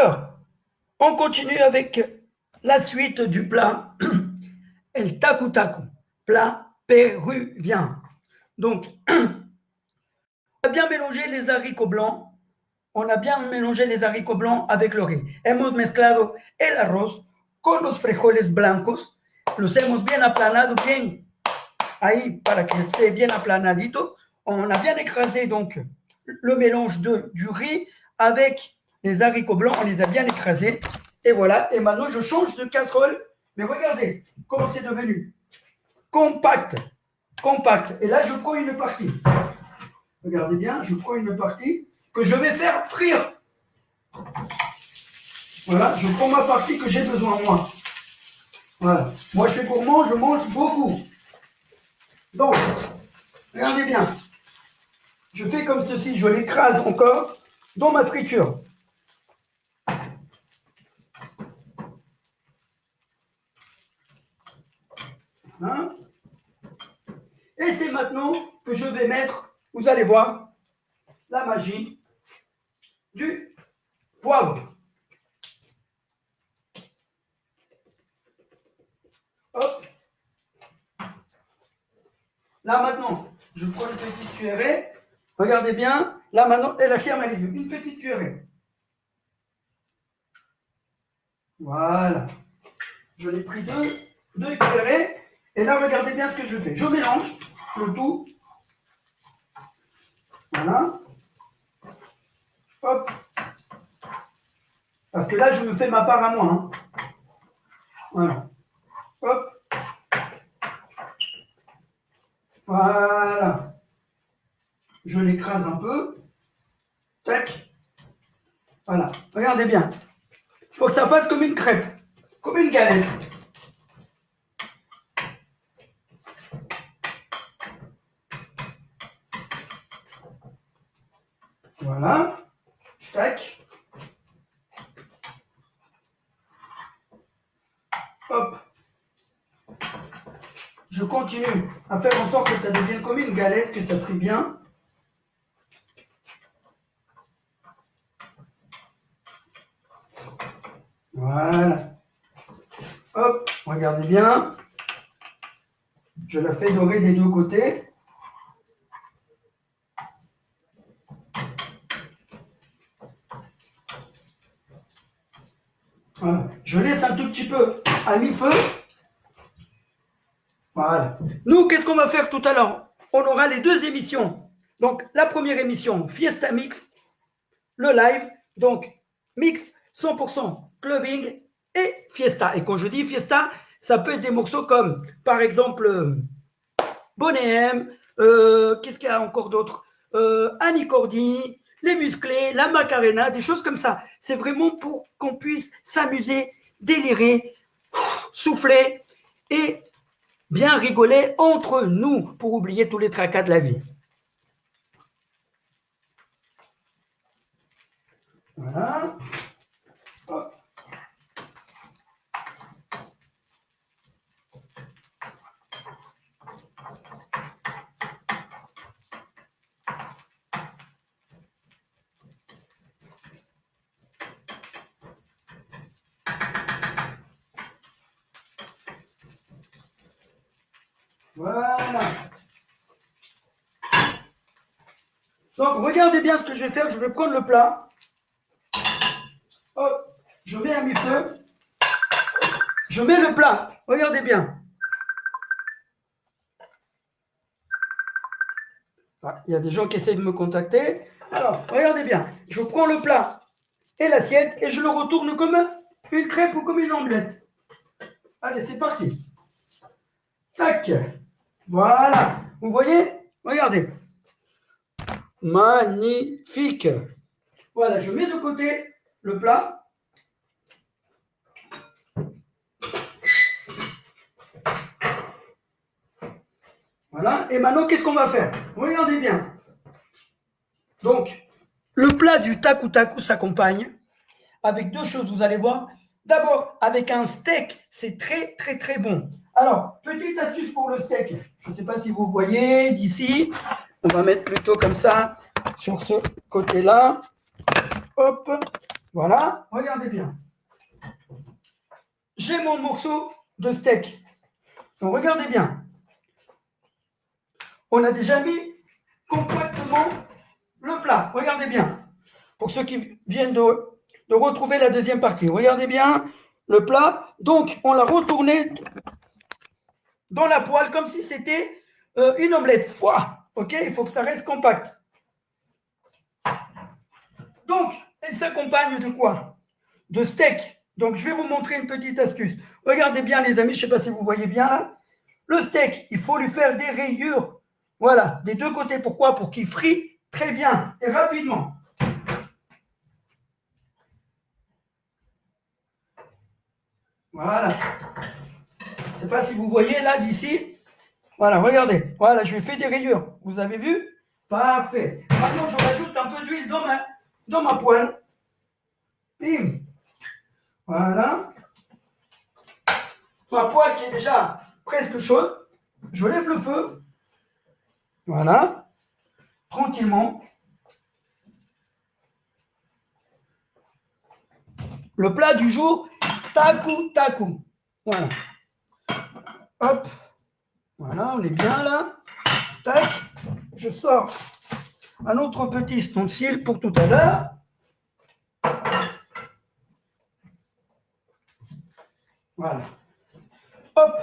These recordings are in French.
Alors, on continue avec la suite du plat El tacu tacu, plat péruvien. Donc, on a bien mélangé les haricots blancs. On a bien mélangé les haricots blancs avec le riz. Hemos mezclado el arroz con los frijoles blancos. Los hemos bien aplanado, bien ahí para que esté bien aplanadito. On a bien écrasé donc le mélange du riz avec les haricots blancs. On les a bien écrasés. Et voilà. Et maintenant, je change de casserole. Mais regardez comment c'est devenu compact. Compact. Et là, je prends une partie. Regardez bien, je prends une partie que je vais faire frire. Voilà, je prends ma partie que j'ai besoin moi. Voilà. Moi, je suis gourmand, je mange beaucoup. Donc, regardez bien. Je fais comme ceci, je l'écrase encore dans ma friture. Hein? Et c'est maintenant que je vais mettre, vous allez voir, la magie du poivre. Hop. Là maintenant, je prends une petite cuillerée. Regardez bien. Là maintenant, et la chiama une petite cuillerée. Voilà. Je l'ai pris deux cuillerées. Et là, regardez bien ce que je fais. Je mélange le tout. Voilà. Hop. Parce que là, je me fais ma part à moi. Hein. Voilà. Hop. Voilà. Je l'écrase un peu. Tac. Voilà. Regardez bien. Il faut que ça fasse comme une crêpe. Comme une galette. Voilà. Tac. Hop. Je continue à faire en sorte que ça devienne comme une galette, que ça frit bien. Voilà. Hop, regardez bien. Je la fais dorer des deux côtés. Voilà. Je laisse un tout petit peu à mi-feu. Voilà. Nous, qu'est-ce qu'on va faire tout à l'heure? On aura les deux émissions. Donc, la première émission, Fiesta Mix, le live. Donc, mix 100% clubbing et Fiesta. Et quand je dis Fiesta, ça peut être des morceaux comme, par exemple, Boney M, qu'est-ce qu'il y a encore d'autre? Annie Cordy, les Musclés, la Macarena, des choses comme ça. C'est vraiment pour qu'on puisse s'amuser, délirer, souffler et bien rigoler entre nous pour oublier tous les tracas de la vie. Voilà. Hop. Voilà. Donc, regardez bien ce que je vais faire. Je vais prendre le plat. Hop, je mets à mi-feu. Je mets le plat. Regardez bien. Ah, il y a des gens qui essayent de me contacter. Alors, regardez bien. Je prends le plat et l'assiette et je le retourne comme une crêpe ou comme une omelette. Allez, c'est parti. Tac. Voilà. Vous voyez? Regardez. Magnifique. Voilà, je mets de côté le plat. Voilà. Et maintenant, qu'est-ce qu'on va faire? Regardez bien. Donc, le plat du tacu tacu s'accompagne avec deux choses, vous allez voir. D'abord, avec un steak, c'est très, très, très bon. Alors, petite astuce pour le steak. Je ne sais pas si vous voyez d'ici. On va mettre plutôt comme ça, sur ce côté-là. Hop. Voilà, regardez bien. J'ai mon morceau de steak. Donc, regardez bien. On a déjà mis compactement le plat. Regardez bien. Pour ceux qui viennent de retrouver la deuxième partie. Regardez bien le plat. Donc, on l'a retourné dans la poêle comme si c'était une omelette. Foie. OK? Il faut que ça reste compact. Donc, elle s'accompagne de quoi? De steak. Donc, je vais vous montrer une petite astuce. Regardez bien, les amis, je ne sais pas si vous voyez bien là. Le steak, il faut lui faire des rayures. Voilà, des deux côtés. Pourquoi? Pour qu'il frit très bien et rapidement. Voilà. Je ne sais pas si vous voyez là d'ici. Voilà, regardez. Voilà, je lui fais des rayures. Vous avez vu? Parfait. Maintenant, je rajoute un peu d'huile dans ma poêle. Bim. Voilà. Ma poêle qui est déjà presque chaude. Je lève le feu. Voilà. Tranquillement. Le plat du jour, takou takou. Voilà. Hop. Voilà, on est bien là. Tac. Je sors un autre petit ustensile pour tout à l'heure. Voilà. Hop.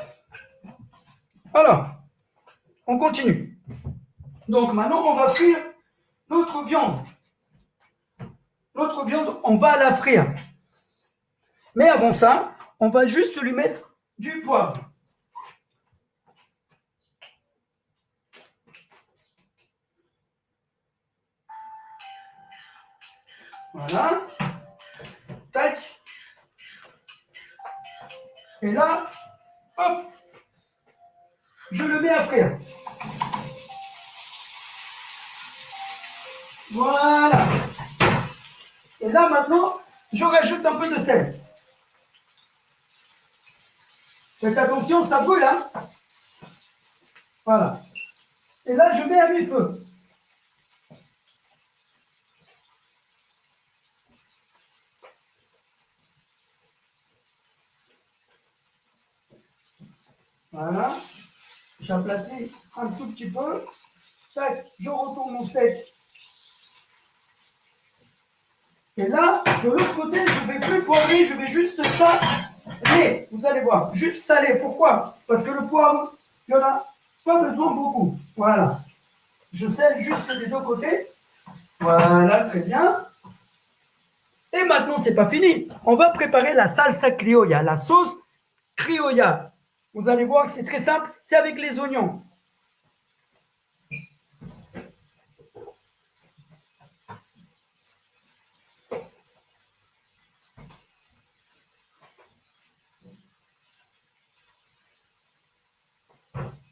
Alors, on continue. Donc maintenant, on va frire notre viande. Notre viande, on va la frire. Mais avant ça, on va juste lui mettre du poivre. Voilà. Tac. Et là, hop, je le mets à frire. Voilà. Et là, maintenant, je rajoute un peu de sel. Faites attention, ça brûle, hein. Voilà. Et là, je mets à mi-feu. Voilà. J'aplatis un tout petit peu. Tac, je retourne mon steak. Et là, de l'autre côté, je ne vais plus poivrer, je vais juste saler. Vous allez voir, juste saler. Pourquoi? Parce que le poivre, il n'y en a pas besoin beaucoup. Voilà. Je sale juste des deux côtés. Voilà, très bien. Et maintenant, c'est pas fini. On va préparer la salsa criolla, la sauce criolla. Vous allez voir, c'est très simple. C'est avec les oignons.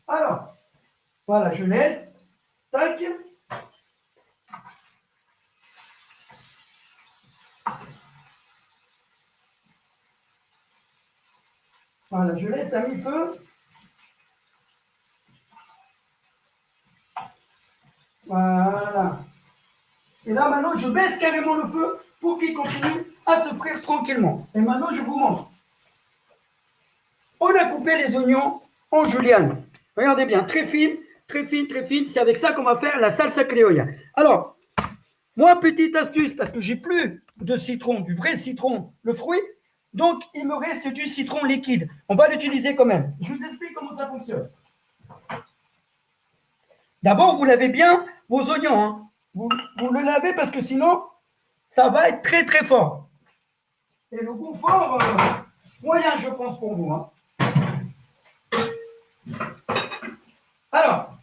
Alors, voilà, je laisse. Tac. Voilà, je laisse à mi-feu. Voilà. Et là, maintenant, je baisse carrément le feu pour qu'il continue à se frire tranquillement. Et maintenant, je vous montre. On a coupé les oignons en julienne. Regardez bien, très fine, très fine, très fine. C'est avec ça qu'on va faire la salsa criolla. Alors, moi, petite astuce, parce que j'ai plus de citron, du vrai citron, le fruit, donc il me reste du citron liquide. On va l'utiliser quand même. Je vous explique comment ça fonctionne. D'abord, vous lavez bien vos oignons. Hein. Vous le lavez parce que sinon, ça va être très très fort. Et le goût fort, moyen, je pense, pour vous. Hein. Alors,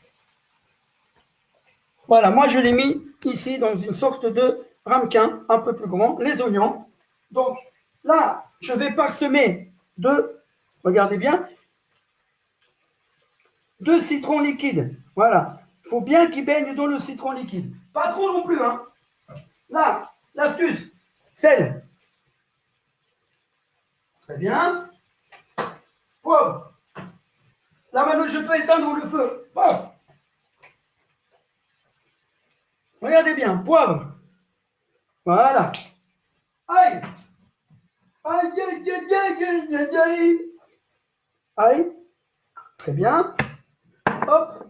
voilà, moi je l'ai mis ici dans une sorte de ramequin un peu plus grand, les oignons. Donc là, je vais parsemer regardez bien, de citron liquide. Voilà, il faut bien qu'il baigne dans le citron liquide. Pas trop non plus, hein. Là, l'astuce, sel. Très bien. Poivre. Là maintenant, je peux éteindre le feu. Poivre. Regardez bien, poivre. Voilà. Aïe. Aïe, aïe, aïe, aïe, aïe, aïe, aïe. Aïe. Très bien. Hop.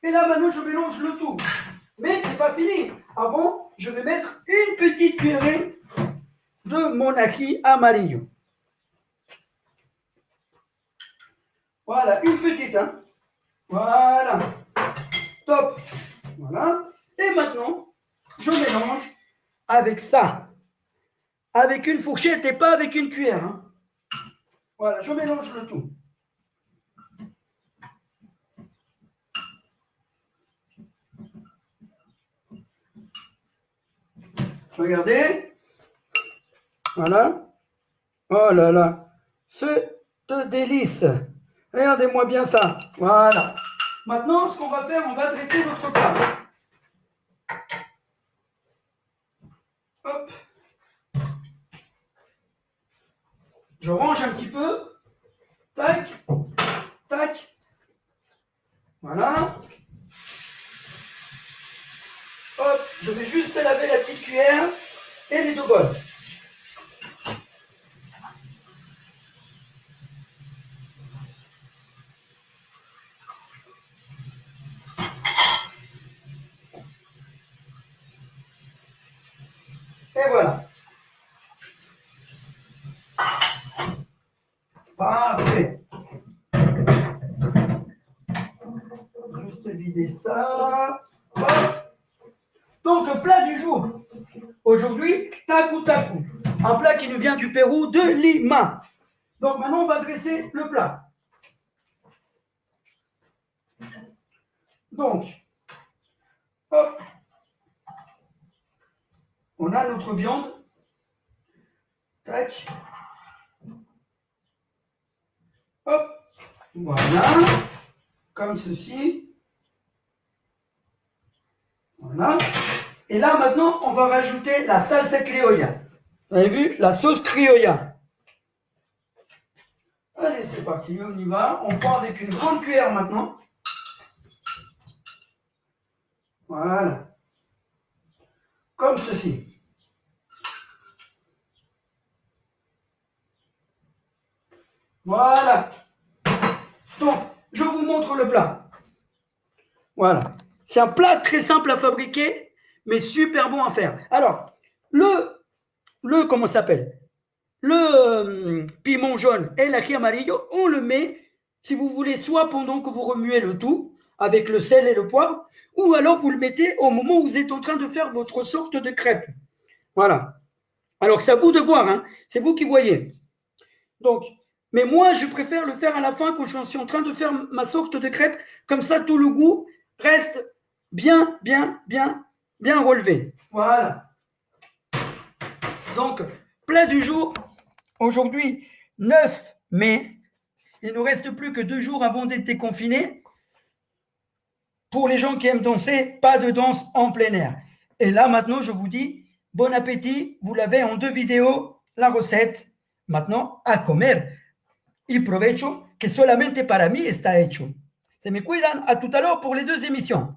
Et là, maintenant, je mélange le tout. Mais c'est pas fini. Avant, je vais mettre une petite cuillerée de mon ají amarillo. Voilà, une petite, hein. Voilà. Top. Voilà. Et maintenant, je mélange avec ça. Avec une fourchette et pas avec une cuillère. Hein. Voilà, je mélange le tout. Regardez. Voilà. Oh là là. C'est de délice. Regardez-moi bien ça. Voilà. Maintenant, ce qu'on va faire, on va dresser notre plat. Hop. Je range un petit peu. Tac. Tac. Voilà. Hop. Je vais juste laver la petite cuillère et les deux bols. Et voilà. Parfait. Juste vider ça. Hop. Donc, plat du jour. Aujourd'hui, tacu tacu. Un plat qui nous vient du Pérou, de Lima. Donc, maintenant, on va dresser le plat. Donc, hop. On a notre viande. Tac. Hop. Voilà. Comme ceci. Voilà. Et là, maintenant, on va rajouter la salsa criolla. Vous avez vu? La sauce criolla. Allez, c'est parti, on y va. On prend avec une grande cuillère maintenant. Voilà. Comme ceci. Voilà. Donc, je vous montre le plat. Voilà. C'est un plat très simple à fabriquer, mais super bon à faire. Alors, comment ça s'appelle? Le piment jaune et l'ají amarillo, on le met, si vous voulez, soit pendant que vous remuez le tout, avec le sel et le poivre, ou alors vous le mettez au moment où vous êtes en train de faire votre sorte de crêpe. Voilà. Alors, c'est à vous de voir, hein. C'est vous qui voyez. Donc, mais moi, je préfère le faire à la fin quand je suis en train de faire ma sorte de crêpe. Comme ça, tout le goût reste bien relevé. Voilà. Donc, plat du jour. Aujourd'hui, 9 mai. Il ne nous reste plus que 2 jours avant d'être déconfinés. Pour les gens qui aiment danser, pas de danse en plein air. Et là, maintenant, je vous dis, bon appétit. Vous l'avez en 2 vidéos, la recette. Maintenant, a comer. Y provecho que solamente para mí está hecho. Se me cuidan. A tout à l'heure pour les 2 émissions.